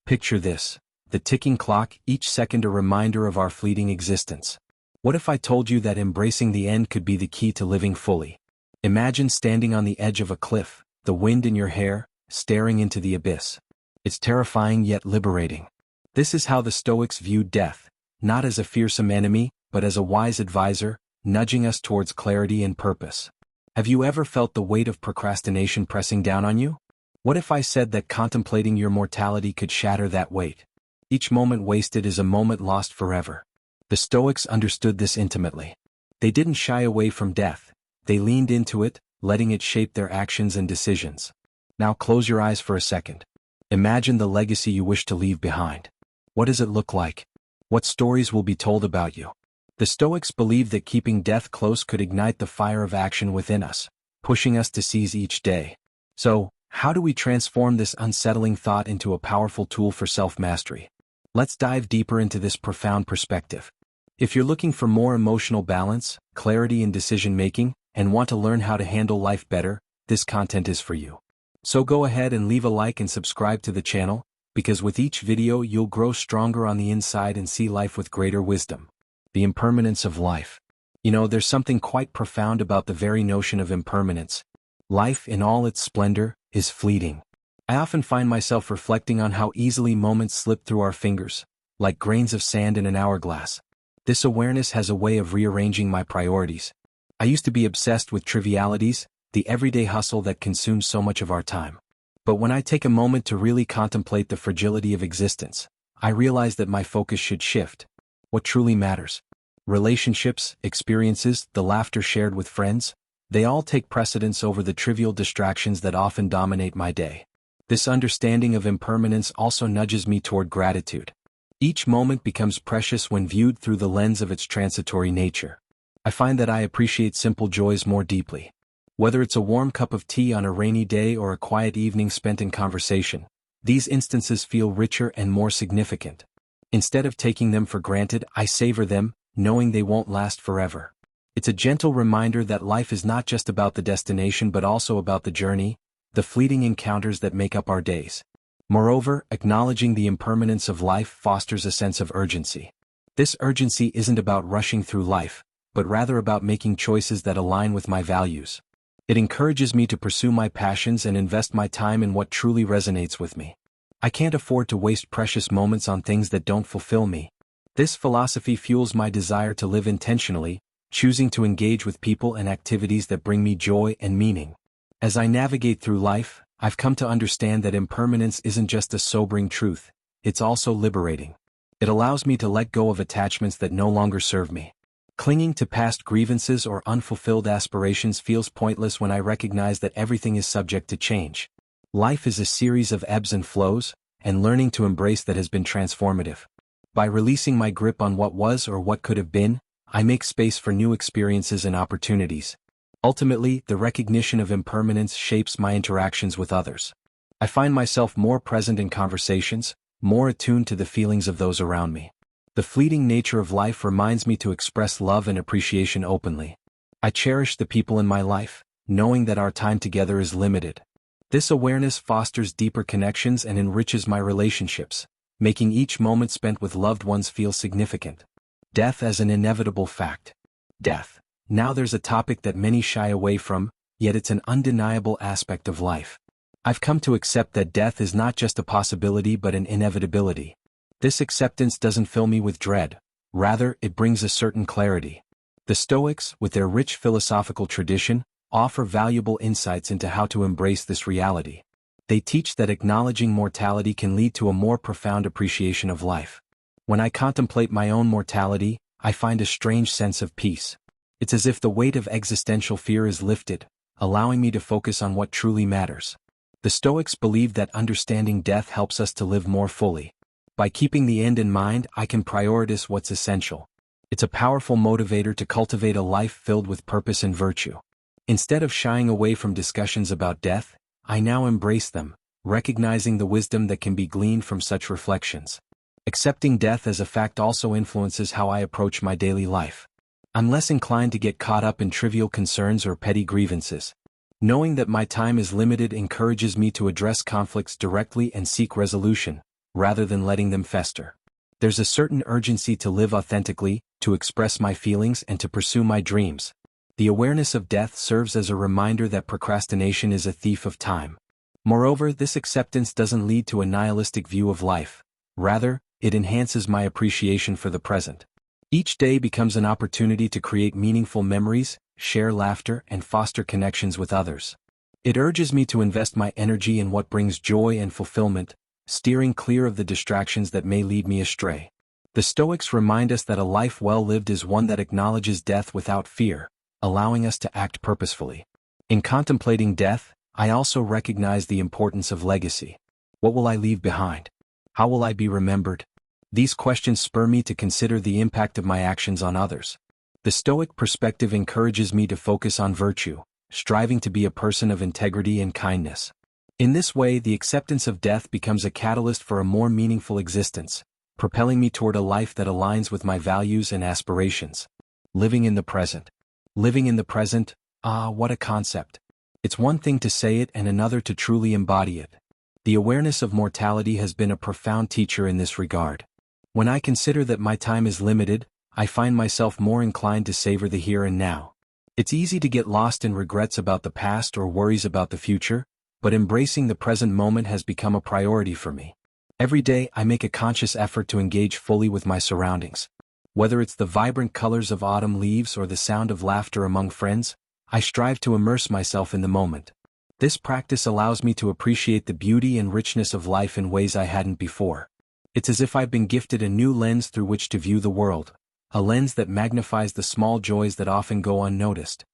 Picture this: the ticking clock, each second a reminder of our fleeting existence. What if I told you that embracing the end could be the key to living fully? Imagine standing on the edge of a cliff, the wind in your hair, staring into the abyss. It's terrifying yet liberating. This is how the Stoics viewed death, not as a fearsome enemy, but as a wise advisor, nudging us towards clarity and purpose. Have you ever felt the weight of procrastination pressing down on you? What if I said that contemplating your mortality could shatter that weight? Each moment wasted is a moment lost forever. The Stoics understood this intimately. They didn't shy away from death. They leaned into it, letting it shape their actions and decisions. Now close your eyes for a second. Imagine the legacy you wish to leave behind. What does it look like? What stories will be told about you? The Stoics believed that keeping death close could ignite the fire of action within us, pushing us to seize each day. So, how do we transform this unsettling thought into a powerful tool for self-mastery? Let's dive deeper into this profound perspective. If you're looking for more emotional balance, clarity in decision-making, and want to learn how to handle life better, this content is for you. So go ahead and leave a like and subscribe to the channel, because with each video you'll grow stronger on the inside and see life with greater wisdom. The impermanence of life. There's something quite profound about the very notion of impermanence. Life, in all its splendor, is fleeting. I often find myself reflecting on how easily moments slip through our fingers, like grains of sand in an hourglass. This awareness has a way of rearranging my priorities. I used to be obsessed with trivialities, the everyday hustle that consumes so much of our time. But when I take a moment to really contemplate the fragility of existence, I realize that my focus should shift. What truly matters? Relationships, experiences, the laughter shared with friends, they all take precedence over the trivial distractions that often dominate my day. This understanding of impermanence also nudges me toward gratitude. Each moment becomes precious when viewed through the lens of its transitory nature. I find that I appreciate simple joys more deeply. Whether it's a warm cup of tea on a rainy day or a quiet evening spent in conversation, these instances feel richer and more significant. Instead of taking them for granted, I savor them, knowing they won't last forever. It's a gentle reminder that life is not just about the destination but also about the journey, the fleeting encounters that make up our days. Moreover, acknowledging the impermanence of life fosters a sense of urgency. This urgency isn't about rushing through life, but rather about making choices that align with my values. It encourages me to pursue my passions and invest my time in what truly resonates with me. I can't afford to waste precious moments on things that don't fulfill me. This philosophy fuels my desire to live intentionally, choosing to engage with people and activities that bring me joy and meaning. As I navigate through life, I've come to understand that impermanence isn't just a sobering truth, it's also liberating. It allows me to let go of attachments that no longer serve me. Clinging to past grievances or unfulfilled aspirations feels pointless when I recognize that everything is subject to change. Life is a series of ebbs and flows, and learning to embrace that has been transformative. By releasing my grip on what was or what could have been, I make space for new experiences and opportunities. Ultimately, the recognition of impermanence shapes my interactions with others. I find myself more present in conversations, more attuned to the feelings of those around me. The fleeting nature of life reminds me to express love and appreciation openly. I cherish the people in my life, knowing that our time together is limited. This awareness fosters deeper connections and enriches my relationships, making each moment spent with loved ones feel significant. Death as an inevitable fact. Death. Now there's a topic that many shy away from, yet it's an undeniable aspect of life. I've come to accept that death is not just a possibility but an inevitability. This acceptance doesn't fill me with dread, rather it brings a certain clarity. The Stoics, with their rich philosophical tradition, offer valuable insights into how to embrace this reality. They teach that acknowledging mortality can lead to a more profound appreciation of life. When I contemplate my own mortality, I find a strange sense of peace. It's as if the weight of existential fear is lifted, allowing me to focus on what truly matters. The Stoics believe that understanding death helps us to live more fully. By keeping the end in mind, I can prioritize what's essential. It's a powerful motivator to cultivate a life filled with purpose and virtue. Instead of shying away from discussions about death, I now embrace them, recognizing the wisdom that can be gleaned from such reflections. Accepting death as a fact also influences how I approach my daily life. I'm less inclined to get caught up in trivial concerns or petty grievances. Knowing that my time is limited encourages me to address conflicts directly and seek resolution, rather than letting them fester. There's a certain urgency to live authentically, to express my feelings and to pursue my dreams. The awareness of death serves as a reminder that procrastination is a thief of time. Moreover, this acceptance doesn't lead to a nihilistic view of life. Rather, it enhances my appreciation for the present. Each day becomes an opportunity to create meaningful memories, share laughter, and foster connections with others. It urges me to invest my energy in what brings joy and fulfillment, steering clear of the distractions that may lead me astray. The Stoics remind us that a life well lived is one that acknowledges death without fear, allowing us to act purposefully. In contemplating death, I also recognize the importance of legacy. What will I leave behind? How will I be remembered? These questions spur me to consider the impact of my actions on others. The Stoic perspective encourages me to focus on virtue, striving to be a person of integrity and kindness. In this way, the acceptance of death becomes a catalyst for a more meaningful existence, propelling me toward a life that aligns with my values and aspirations. Living in the present. Living in the present, what a concept. It's one thing to say it and another to truly embody it. The awareness of mortality has been a profound teacher in this regard. When I consider that my time is limited, I find myself more inclined to savor the here and now. It's easy to get lost in regrets about the past or worries about the future, but embracing the present moment has become a priority for me. Every day I make a conscious effort to engage fully with my surroundings. Whether it's the vibrant colors of autumn leaves or the sound of laughter among friends, I strive to immerse myself in the moment. This practice allows me to appreciate the beauty and richness of life in ways I hadn't before. It's as if I've been gifted a new lens through which to view the world, a lens that magnifies the small joys that often go unnoticed.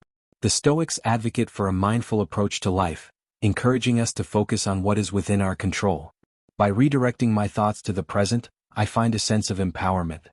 The Stoics advocate for a mindful approach to life, encouraging us to focus on what is within our control. By redirecting my thoughts to the present, I find a sense of empowerment.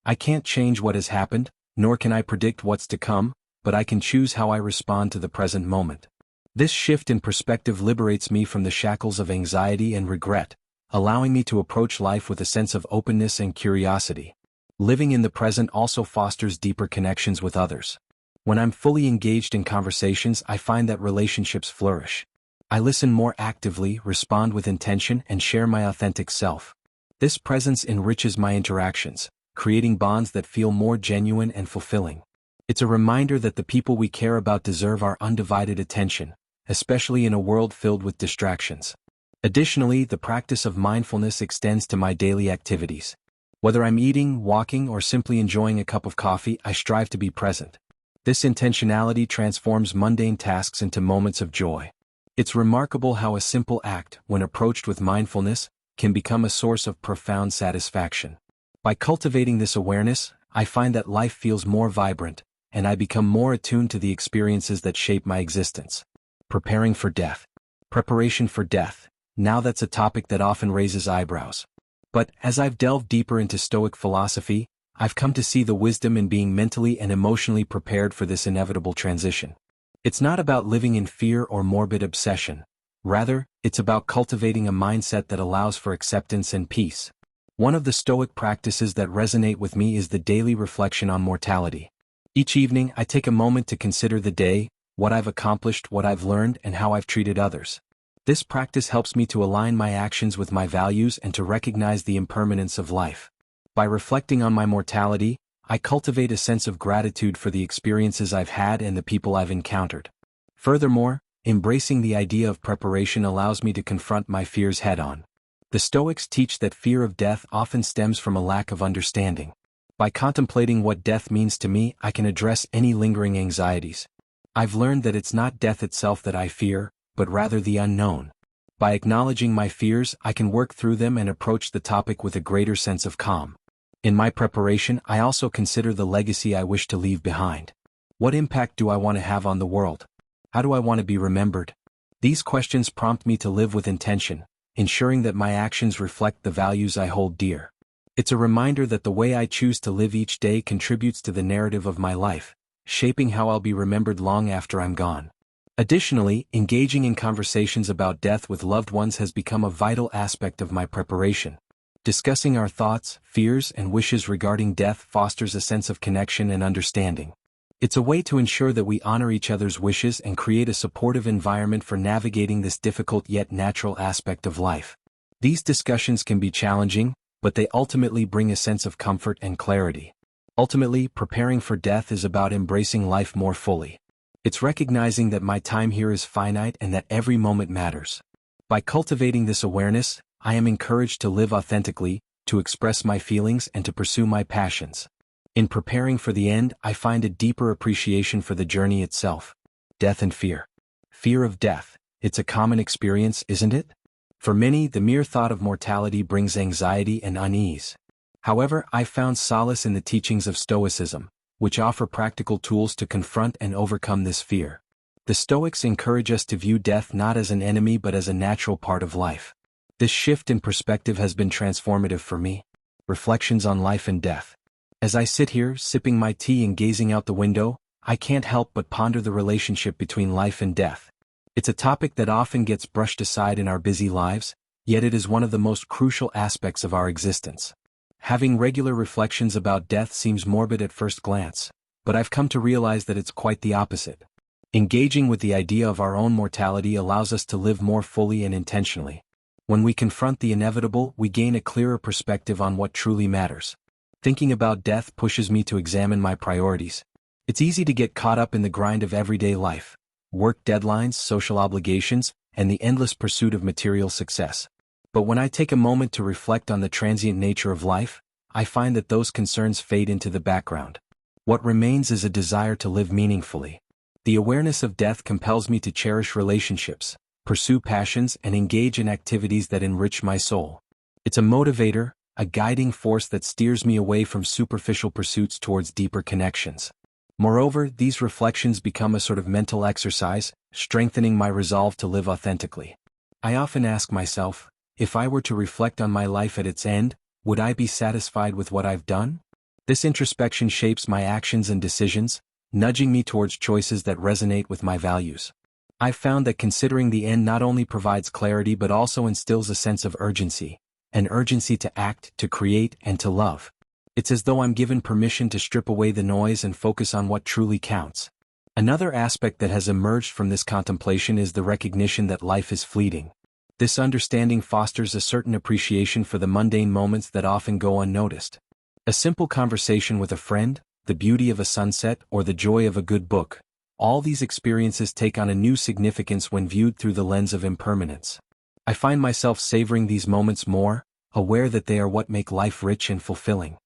I can't change what has happened, nor can I predict what's to come, but I can choose how I respond to the present moment. This shift in perspective liberates me from the shackles of anxiety and regret, allowing me to approach life with a sense of openness and curiosity. Living in the present also fosters deeper connections with others. When I'm fully engaged in conversations, I find that relationships flourish. I listen more actively, respond with intention, and share my authentic self. This presence enriches my interactions, creating bonds that feel more genuine and fulfilling. It's a reminder that the people we care about deserve our undivided attention, especially in a world filled with distractions. Additionally, the practice of mindfulness extends to my daily activities. Whether I'm eating, walking, or simply enjoying a cup of coffee, I strive to be present. This intentionality transforms mundane tasks into moments of joy. It's remarkable how a simple act, when approached with mindfulness, can become a source of profound satisfaction. By cultivating this awareness, I find that life feels more vibrant, and I become more attuned to the experiences that shape my existence. Preparing for death. Preparation for death. Now that's a topic that often raises eyebrows. But as I've delved deeper into Stoic philosophy, I've come to see the wisdom in being mentally and emotionally prepared for this inevitable transition. It's not about living in fear or morbid obsession. Rather, it's about cultivating a mindset that allows for acceptance and peace. One of the Stoic practices that resonate with me is the daily reflection on mortality. Each evening, I take a moment to consider the day, what I've accomplished, what I've learned, and how I've treated others. This practice helps me to align my actions with my values and to recognize the impermanence of life. By reflecting on my mortality, I cultivate a sense of gratitude for the experiences I've had and the people I've encountered. Furthermore, embracing the idea of preparation allows me to confront my fears head-on. The Stoics teach that fear of death often stems from a lack of understanding. By contemplating what death means to me, I can address any lingering anxieties. I've learned that it's not death itself that I fear, but rather the unknown. By acknowledging my fears, I can work through them and approach the topic with a greater sense of calm. In my preparation, I also consider the legacy I wish to leave behind. What impact do I want to have on the world? How do I want to be remembered? These questions prompt me to live with intention, ensuring that my actions reflect the values I hold dear. It's a reminder that the way I choose to live each day contributes to the narrative of my life, shaping how I'll be remembered long after I'm gone. Additionally, engaging in conversations about death with loved ones has become a vital aspect of my preparation. Discussing our thoughts, fears, and wishes regarding death fosters a sense of connection and understanding. It's a way to ensure that we honor each other's wishes and create a supportive environment for navigating this difficult yet natural aspect of life. These discussions can be challenging, but they ultimately bring a sense of comfort and clarity. Ultimately, preparing for death is about embracing life more fully. It's recognizing that my time here is finite and that every moment matters. By cultivating this awareness, I am encouraged to live authentically, to express my feelings and to pursue my passions. In preparing for the end, I find a deeper appreciation for the journey itself. Death and fear. Fear of death. It's a common experience, isn't it? For many, the mere thought of mortality brings anxiety and unease. However, I found solace in the teachings of Stoicism, which offer practical tools to confront and overcome this fear. The Stoics encourage us to view death not as an enemy but as a natural part of life. This shift in perspective has been transformative for me. Reflections on life and death. As I sit here, sipping my tea and gazing out the window, I can't help but ponder the relationship between life and death. It's a topic that often gets brushed aside in our busy lives, yet it is one of the most crucial aspects of our existence. Having regular reflections about death seems morbid at first glance, but I've come to realize that it's quite the opposite. Engaging with the idea of our own mortality allows us to live more fully and intentionally. When we confront the inevitable, we gain a clearer perspective on what truly matters. Thinking about death pushes me to examine my priorities. It's easy to get caught up in the grind of everyday life, work deadlines, social obligations, and the endless pursuit of material success. But when I take a moment to reflect on the transient nature of life, I find that those concerns fade into the background. What remains is a desire to live meaningfully. The awareness of death compels me to cherish relationships, pursue passions, and engage in activities that enrich my soul. It's a motivator, a guiding force that steers me away from superficial pursuits towards deeper connections. Moreover, these reflections become a sort of mental exercise, strengthening my resolve to live authentically. I often ask myself, if I were to reflect on my life at its end, would I be satisfied with what I've done? This introspection shapes my actions and decisions, nudging me towards choices that resonate with my values. I've found that considering the end not only provides clarity but also instills a sense of urgency, an urgency to act, to create, and to love. It's as though I'm given permission to strip away the noise and focus on what truly counts. Another aspect that has emerged from this contemplation is the recognition that life is fleeting. This understanding fosters a certain appreciation for the mundane moments that often go unnoticed. A simple conversation with a friend, the beauty of a sunset, or the joy of a good book. All these experiences take on a new significance when viewed through the lens of impermanence. I find myself savoring these moments more, aware that they are what make life rich and fulfilling.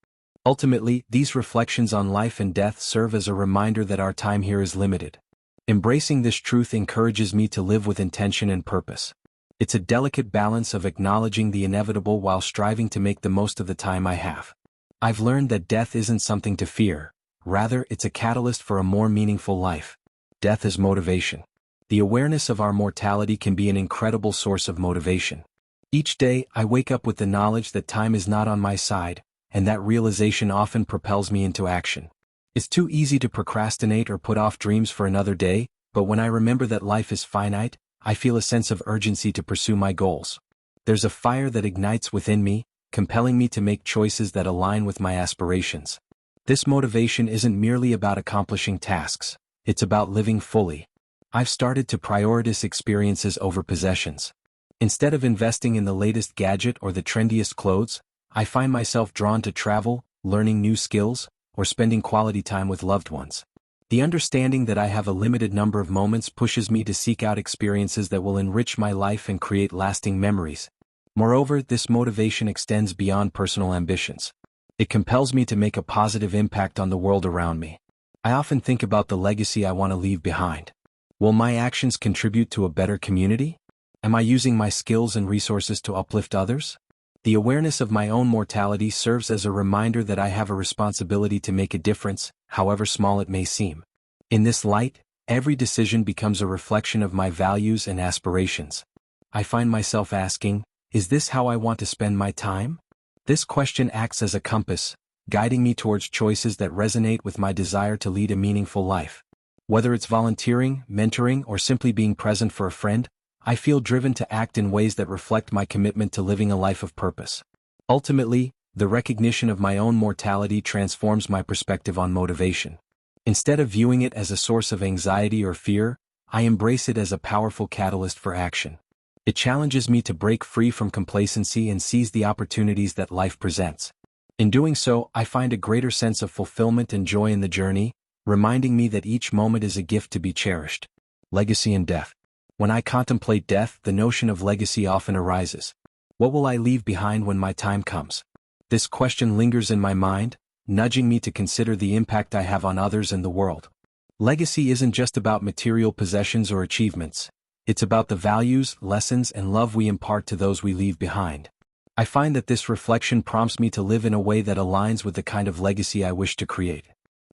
Ultimately, these reflections on life and death serve as a reminder that our time here is limited. Embracing this truth encourages me to live with intention and purpose. It's a delicate balance of acknowledging the inevitable while striving to make the most of the time I have. I've learned that death isn't something to fear, rather it's a catalyst for a more meaningful life. Death is motivation. The awareness of our mortality can be an incredible source of motivation. Each day, I wake up with the knowledge that time is not on my side, and that realization often propels me into action. It's too easy to procrastinate or put off dreams for another day, but when I remember that life is finite, I feel a sense of urgency to pursue my goals. There's a fire that ignites within me, compelling me to make choices that align with my aspirations. This motivation isn't merely about accomplishing tasks, it's about living fully. I've started to prioritize experiences over possessions. Instead of investing in the latest gadget or the trendiest clothes, I find myself drawn to travel, learning new skills, or spending quality time with loved ones. The understanding that I have a limited number of moments pushes me to seek out experiences that will enrich my life and create lasting memories. Moreover, this motivation extends beyond personal ambitions. It compels me to make a positive impact on the world around me. I often think about the legacy I want to leave behind. Will my actions contribute to a better community? Am I using my skills and resources to uplift others? The awareness of my own mortality serves as a reminder that I have a responsibility to make a difference, however small it may seem. In this light, every decision becomes a reflection of my values and aspirations. I find myself asking, is this how I want to spend my time? This question acts as a compass, guiding me towards choices that resonate with my desire to lead a meaningful life. Whether it's volunteering, mentoring, or simply being present for a friend, I feel driven to act in ways that reflect my commitment to living a life of purpose. Ultimately, the recognition of my own mortality transforms my perspective on motivation. Instead of viewing it as a source of anxiety or fear, I embrace it as a powerful catalyst for action. It challenges me to break free from complacency and seize the opportunities that life presents. In doing so, I find a greater sense of fulfillment and joy in the journey, reminding me that each moment is a gift to be cherished. Legacy and death. When I contemplate death, the notion of legacy often arises. What will I leave behind when my time comes? This question lingers in my mind, nudging me to consider the impact I have on others and the world. Legacy isn't just about material possessions or achievements. It's about the values, lessons, and love we impart to those we leave behind. I find that this reflection prompts me to live in a way that aligns with the kind of legacy I wish to create.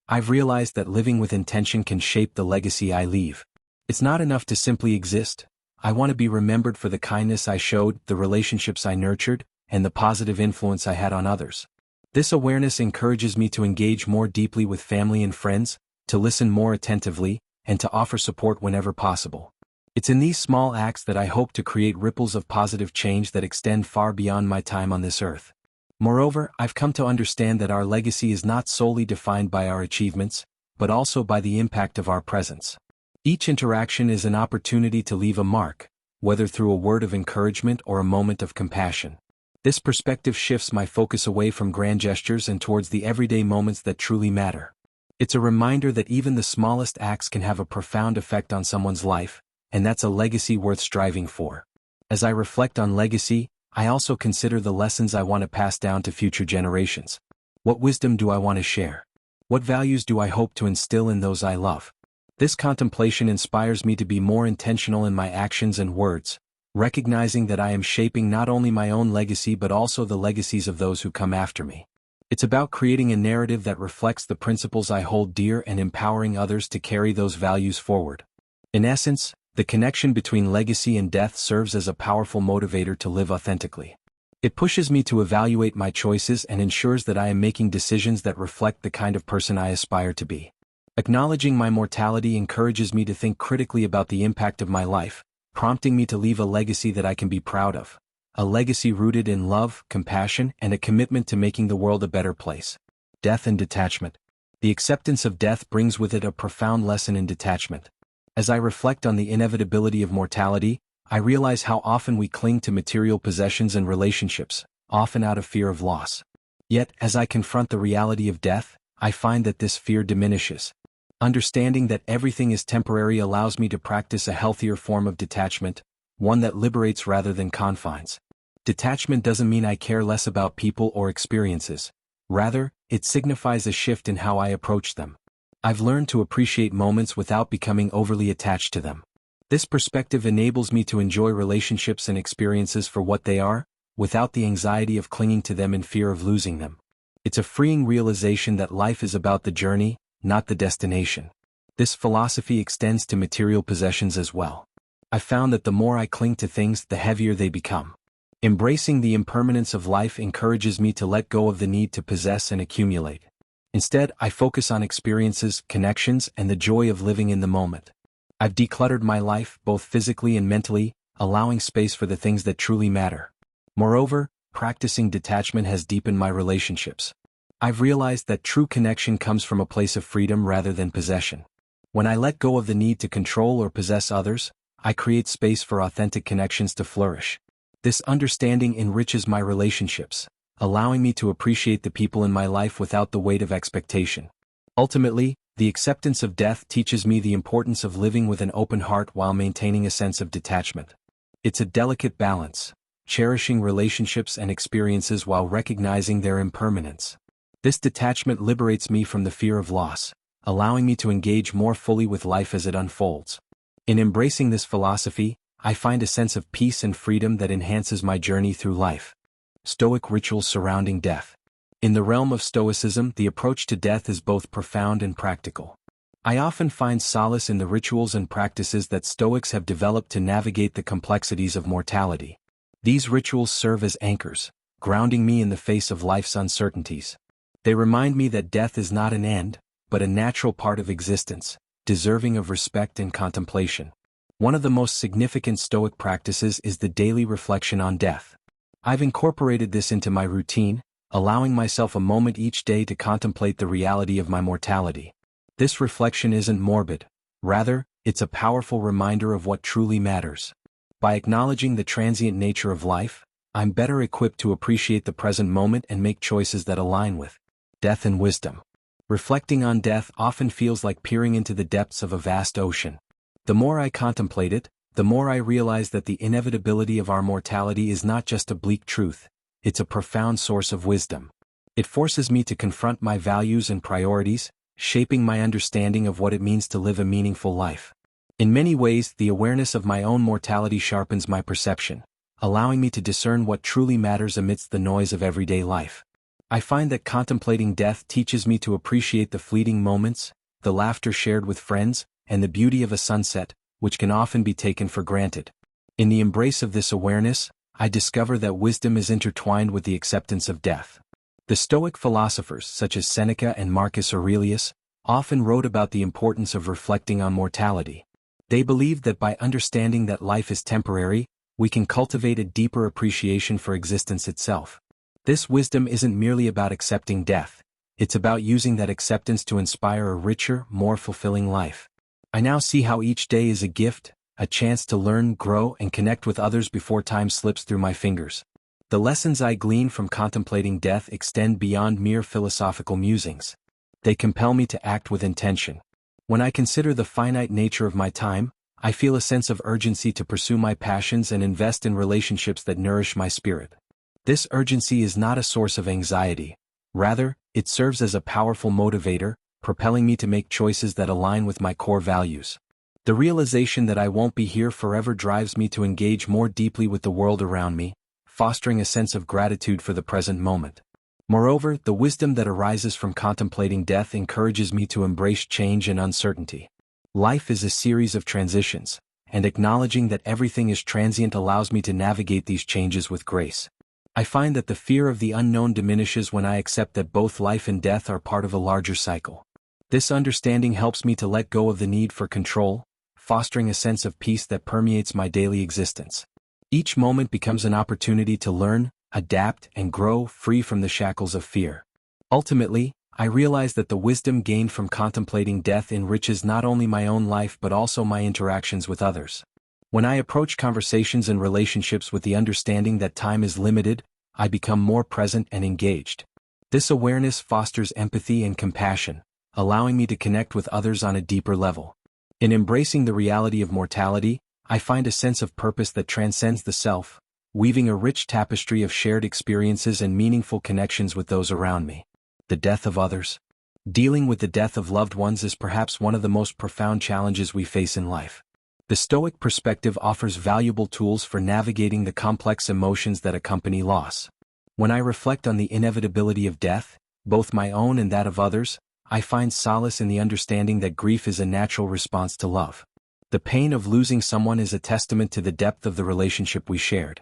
I've realized that living with intention can shape the legacy I leave. It's not enough to simply exist. I want to be remembered for the kindness I showed, the relationships I nurtured, and the positive influence I had on others. This awareness encourages me to engage more deeply with family and friends, to listen more attentively, and to offer support whenever possible. It's in these small acts that I hope to create ripples of positive change that extend far beyond my time on this earth. Moreover, I've come to understand that our legacy is not solely defined by our achievements, but also by the impact of our presence. Each interaction is an opportunity to leave a mark, whether through a word of encouragement or a moment of compassion. This perspective shifts my focus away from grand gestures and towards the everyday moments that truly matter. It's a reminder that even the smallest acts can have a profound effect on someone's life, and that's a legacy worth striving for. As I reflect on legacy, I also consider the lessons I want to pass down to future generations. What wisdom do I want to share? What values do I hope to instill in those I love? This contemplation inspires me to be more intentional in my actions and words, recognizing that I am shaping not only my own legacy but also the legacies of those who come after me. It's about creating a narrative that reflects the principles I hold dear and empowering others to carry those values forward. In essence, the connection between legacy and death serves as a powerful motivator to live authentically. It pushes me to evaluate my choices and ensures that I am making decisions that reflect the kind of person I aspire to be. Acknowledging my mortality encourages me to think critically about the impact of my life, prompting me to leave a legacy that I can be proud of. A legacy rooted in love, compassion, and a commitment to making the world a better place. Death and detachment. The acceptance of death brings with it a profound lesson in detachment. As I reflect on the inevitability of mortality, I realize how often we cling to material possessions and relationships, often out of fear of loss. Yet, as I confront the reality of death, I find that this fear diminishes. Understanding that everything is temporary allows me to practice a healthier form of detachment, one that liberates rather than confines. Detachment doesn't mean I care less about people or experiences. Rather, it signifies a shift in how I approach them. I've learned to appreciate moments without becoming overly attached to them. This perspective enables me to enjoy relationships and experiences for what they are, without the anxiety of clinging to them in fear of losing them. It's a freeing realization that life is about the journey, not the destination. This philosophy extends to material possessions as well. I've found that the more I cling to things, the heavier they become. Embracing the impermanence of life encourages me to let go of the need to possess and accumulate. Instead, I focus on experiences, connections, and the joy of living in the moment. I've decluttered my life, both physically and mentally, allowing space for the things that truly matter. Moreover, practicing detachment has deepened my relationships. I've realized that true connection comes from a place of freedom rather than possession. When I let go of the need to control or possess others, I create space for authentic connections to flourish. This understanding enriches my relationships, allowing me to appreciate the people in my life without the weight of expectation. Ultimately, the acceptance of death teaches me the importance of living with an open heart while maintaining a sense of detachment. It's a delicate balance, cherishing relationships and experiences while recognizing their impermanence. This detachment liberates me from the fear of loss, allowing me to engage more fully with life as it unfolds. In embracing this philosophy, I find a sense of peace and freedom that enhances my journey through life. Stoic rituals surrounding death. In the realm of Stoicism, the approach to death is both profound and practical. I often find solace in the rituals and practices that Stoics have developed to navigate the complexities of mortality. These rituals serve as anchors, grounding me in the face of life's uncertainties. They remind me that death is not an end, but a natural part of existence, deserving of respect and contemplation. One of the most significant Stoic practices is the daily reflection on death. I've incorporated this into my routine, allowing myself a moment each day to contemplate the reality of my mortality. This reflection isn't morbid. Rather, it's a powerful reminder of what truly matters. By acknowledging the transient nature of life, I'm better equipped to appreciate the present moment and make choices that align with death and wisdom. Reflecting on death often feels like peering into the depths of a vast ocean. The more I contemplate it, the more I realize that the inevitability of our mortality is not just a bleak truth, it's a profound source of wisdom. It forces me to confront my values and priorities, shaping my understanding of what it means to live a meaningful life. In many ways, the awareness of my own mortality sharpens my perception, allowing me to discern what truly matters amidst the noise of everyday life. I find that contemplating death teaches me to appreciate the fleeting moments, the laughter shared with friends, and the beauty of a sunset, which can often be taken for granted. In the embrace of this awareness, I discover that wisdom is intertwined with the acceptance of death. The Stoic philosophers, such as Seneca and Marcus Aurelius, often wrote about the importance of reflecting on mortality. They believed that by understanding that life is temporary, we can cultivate a deeper appreciation for existence itself. This wisdom isn't merely about accepting death, it's about using that acceptance to inspire a richer, more fulfilling life. I now see how each day is a gift, a chance to learn, grow, and connect with others before time slips through my fingers. The lessons I glean from contemplating death extend beyond mere philosophical musings. They compel me to act with intention. When I consider the finite nature of my time, I feel a sense of urgency to pursue my passions and invest in relationships that nourish my spirit. This urgency is not a source of anxiety. Rather, it serves as a powerful motivator, propelling me to make choices that align with my core values. The realization that I won't be here forever drives me to engage more deeply with the world around me, fostering a sense of gratitude for the present moment. Moreover, the wisdom that arises from contemplating death encourages me to embrace change and uncertainty. Life is a series of transitions, and acknowledging that everything is transient allows me to navigate these changes with grace. I find that the fear of the unknown diminishes when I accept that both life and death are part of a larger cycle. This understanding helps me to let go of the need for control, fostering a sense of peace that permeates my daily existence. Each moment becomes an opportunity to learn, adapt, and grow free from the shackles of fear. Ultimately, I realize that the wisdom gained from contemplating death enriches not only my own life but also my interactions with others. When I approach conversations and relationships with the understanding that time is limited, I become more present and engaged. This awareness fosters empathy and compassion, allowing me to connect with others on a deeper level. In embracing the reality of mortality, I find a sense of purpose that transcends the self, weaving a rich tapestry of shared experiences and meaningful connections with those around me. The death of others. Dealing with the death of loved ones is perhaps one of the most profound challenges we face in life. The Stoic perspective offers valuable tools for navigating the complex emotions that accompany loss. When I reflect on the inevitability of death, both my own and that of others, I find solace in the understanding that grief is a natural response to love. The pain of losing someone is a testament to the depth of the relationship we shared.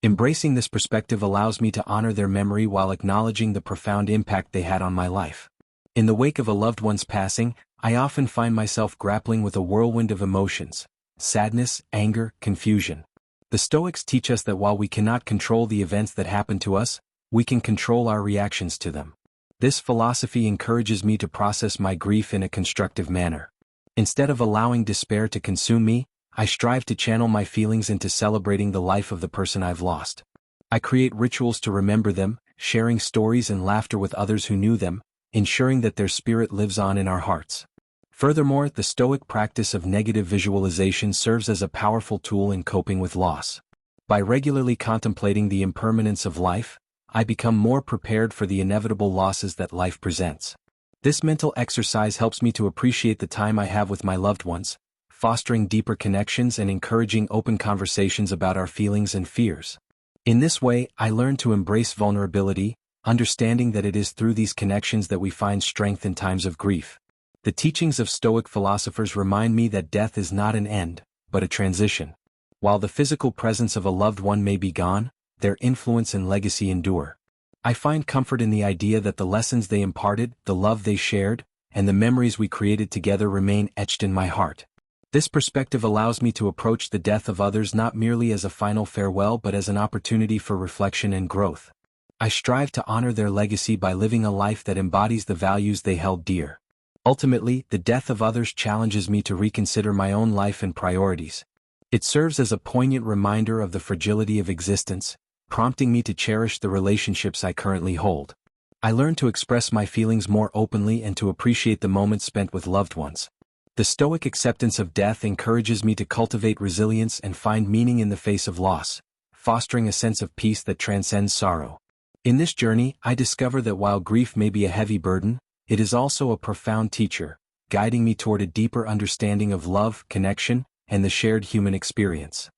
Embracing this perspective allows me to honor their memory while acknowledging the profound impact they had on my life. In the wake of a loved one's passing, I often find myself grappling with a whirlwind of emotions: sadness, anger, confusion. The Stoics teach us that while we cannot control the events that happen to us, we can control our reactions to them. This philosophy encourages me to process my grief in a constructive manner. Instead of allowing despair to consume me, I strive to channel my feelings into celebrating the life of the person I've lost. I create rituals to remember them, sharing stories and laughter with others who knew them, ensuring that their spirit lives on in our hearts. Furthermore, the Stoic practice of negative visualization serves as a powerful tool in coping with loss. By regularly contemplating the impermanence of life, I become more prepared for the inevitable losses that life presents. This mental exercise helps me to appreciate the time I have with my loved ones, fostering deeper connections and encouraging open conversations about our feelings and fears. In this way, I learn to embrace vulnerability, understanding that it is through these connections that we find strength in times of grief. The teachings of Stoic philosophers remind me that death is not an end, but a transition. While the physical presence of a loved one may be gone, their influence and legacy endure. I find comfort in the idea that the lessons they imparted, the love they shared, and the memories we created together remain etched in my heart. This perspective allows me to approach the death of others not merely as a final farewell but as an opportunity for reflection and growth. I strive to honor their legacy by living a life that embodies the values they held dear. Ultimately, the death of others challenges me to reconsider my own life and priorities. It serves as a poignant reminder of the fragility of existence, prompting me to cherish the relationships I currently hold. I learn to express my feelings more openly and to appreciate the moments spent with loved ones. The Stoic acceptance of death encourages me to cultivate resilience and find meaning in the face of loss, fostering a sense of peace that transcends sorrow. In this journey, I discover that while grief may be a heavy burden, it is also a profound teacher, guiding me toward a deeper understanding of love, connection, and the shared human experience.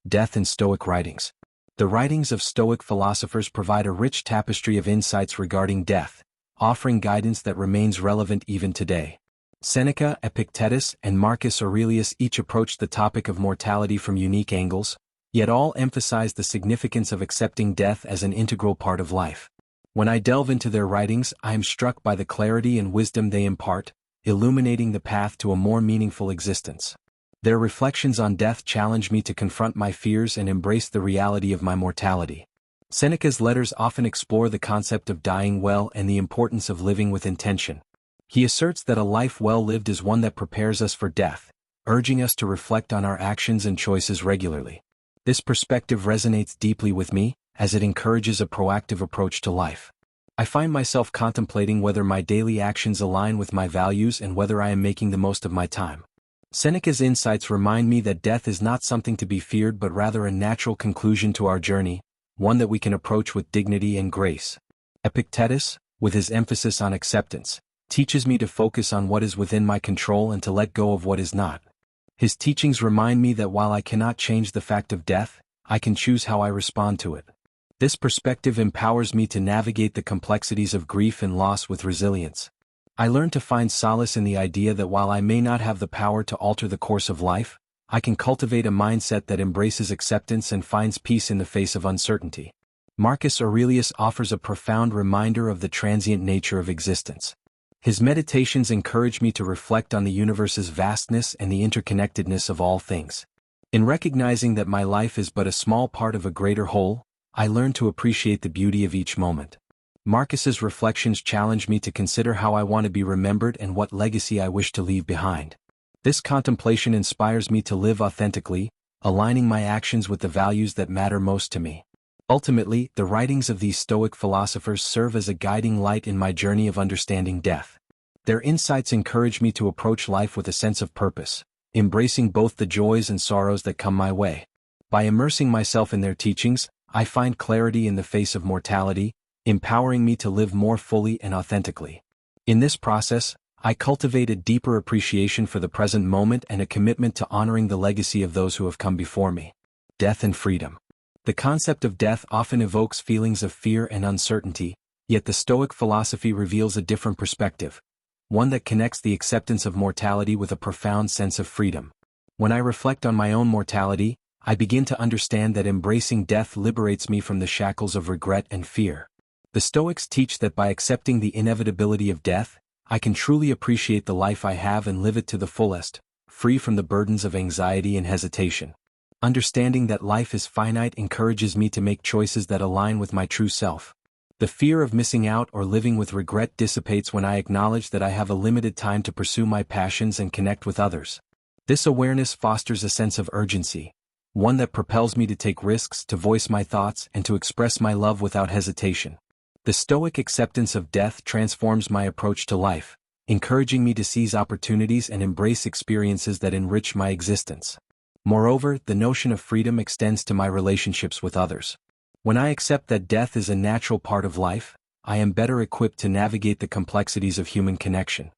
Death and Stoic writings. The writings of Stoic philosophers provide a rich tapestry of insights regarding death, offering guidance that remains relevant even today. Seneca, Epictetus, and Marcus Aurelius each approached the topic of mortality from unique angles, yet all emphasize the significance of accepting death as an integral part of life. When I delve into their writings, I am struck by the clarity and wisdom they impart, illuminating the path to a more meaningful existence. Their reflections on death challenge me to confront my fears and embrace the reality of my mortality. Seneca's letters often explore the concept of dying well and the importance of living with intention. He asserts that a life well lived is one that prepares us for death, urging us to reflect on our actions and choices regularly. This perspective resonates deeply with me, as it encourages a proactive approach to life. I find myself contemplating whether my daily actions align with my values and whether I am making the most of my time. Seneca's insights remind me that death is not something to be feared but rather a natural conclusion to our journey, one that we can approach with dignity and grace. Epictetus, with his emphasis on acceptance, teaches me to focus on what is within my control and to let go of what is not. His teachings remind me that while I cannot change the fact of death, I can choose how I respond to it. This perspective empowers me to navigate the complexities of grief and loss with resilience. I learn to find solace in the idea that while I may not have the power to alter the course of life, I can cultivate a mindset that embraces acceptance and finds peace in the face of uncertainty. Marcus Aurelius offers a profound reminder of the transient nature of existence. His meditations encourage me to reflect on the universe's vastness and the interconnectedness of all things. In recognizing that my life is but a small part of a greater whole, I learn to appreciate the beauty of each moment. Marcus's reflections challenge me to consider how I want to be remembered and what legacy I wish to leave behind. This contemplation inspires me to live authentically, aligning my actions with the values that matter most to me. Ultimately, the writings of these Stoic philosophers serve as a guiding light in my journey of understanding death. Their insights encourage me to approach life with a sense of purpose, embracing both the joys and sorrows that come my way. By immersing myself in their teachings, I find clarity in the face of mortality, empowering me to live more fully and authentically. In this process, I cultivate a deeper appreciation for the present moment and a commitment to honoring the legacy of those who have come before me. Death and freedom. The concept of death often evokes feelings of fear and uncertainty, yet the Stoic philosophy reveals a different perspective, one that connects the acceptance of mortality with a profound sense of freedom. When I reflect on my own mortality, I begin to understand that embracing death liberates me from the shackles of regret and fear. The Stoics teach that by accepting the inevitability of death, I can truly appreciate the life I have and live it to the fullest, free from the burdens of anxiety and hesitation. Understanding that life is finite encourages me to make choices that align with my true self. The fear of missing out or living with regret dissipates when I acknowledge that I have a limited time to pursue my passions and connect with others. This awareness fosters a sense of urgency, one that propels me to take risks, to voice my thoughts, and to express my love without hesitation. The Stoic acceptance of death transforms my approach to life, encouraging me to seize opportunities and embrace experiences that enrich my existence. Moreover, the notion of freedom extends to my relationships with others. When I accept that death is a natural part of life, I am better equipped to navigate the complexities of human connection.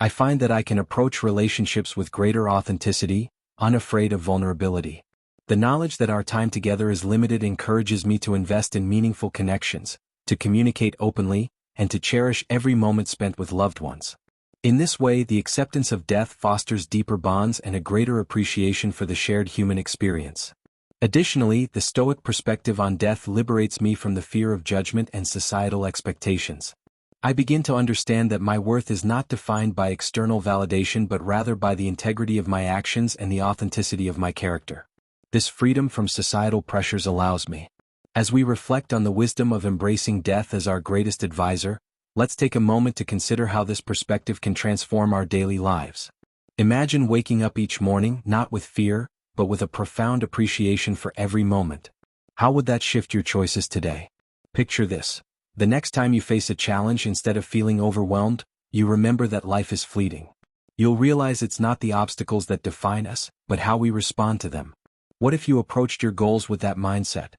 I find that I can approach relationships with greater authenticity, unafraid of vulnerability. The knowledge that our time together is limited encourages me to invest in meaningful connections, to communicate openly, and to cherish every moment spent with loved ones. In this way, the acceptance of death fosters deeper bonds and a greater appreciation for the shared human experience. Additionally, the Stoic perspective on death liberates me from the fear of judgment and societal expectations. I begin to understand that my worth is not defined by external validation but rather by the integrity of my actions and the authenticity of my character. This freedom from societal pressures allows me. As we reflect on the wisdom of embracing death as our greatest advisor, let's take a moment to consider how this perspective can transform our daily lives. Imagine waking up each morning not with fear, but with a profound appreciation for every moment. How would that shift your choices today? Picture this. The next time you face a challenge, instead of feeling overwhelmed, you remember that life is fleeting. You'll realize it's not the obstacles that define us, but how we respond to them. What if you approached your goals with that mindset?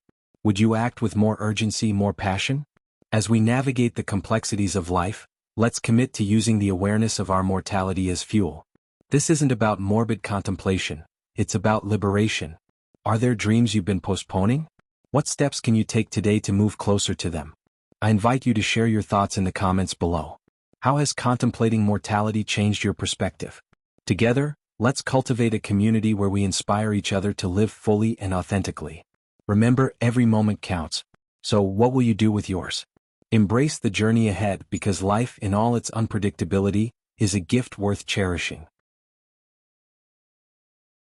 Would you act with more urgency, more passion? As we navigate the complexities of life, let's commit to using the awareness of our mortality as fuel. This isn't about morbid contemplation, it's about liberation. Are there dreams you've been postponing? What steps can you take today to move closer to them? I invite you to share your thoughts in the comments below. How has contemplating mortality changed your perspective? Together, let's cultivate a community where we inspire each other to live fully and authentically. Remember, every moment counts. So what will you do with yours? Embrace the journey ahead, because life, in all its unpredictability, is a gift worth cherishing.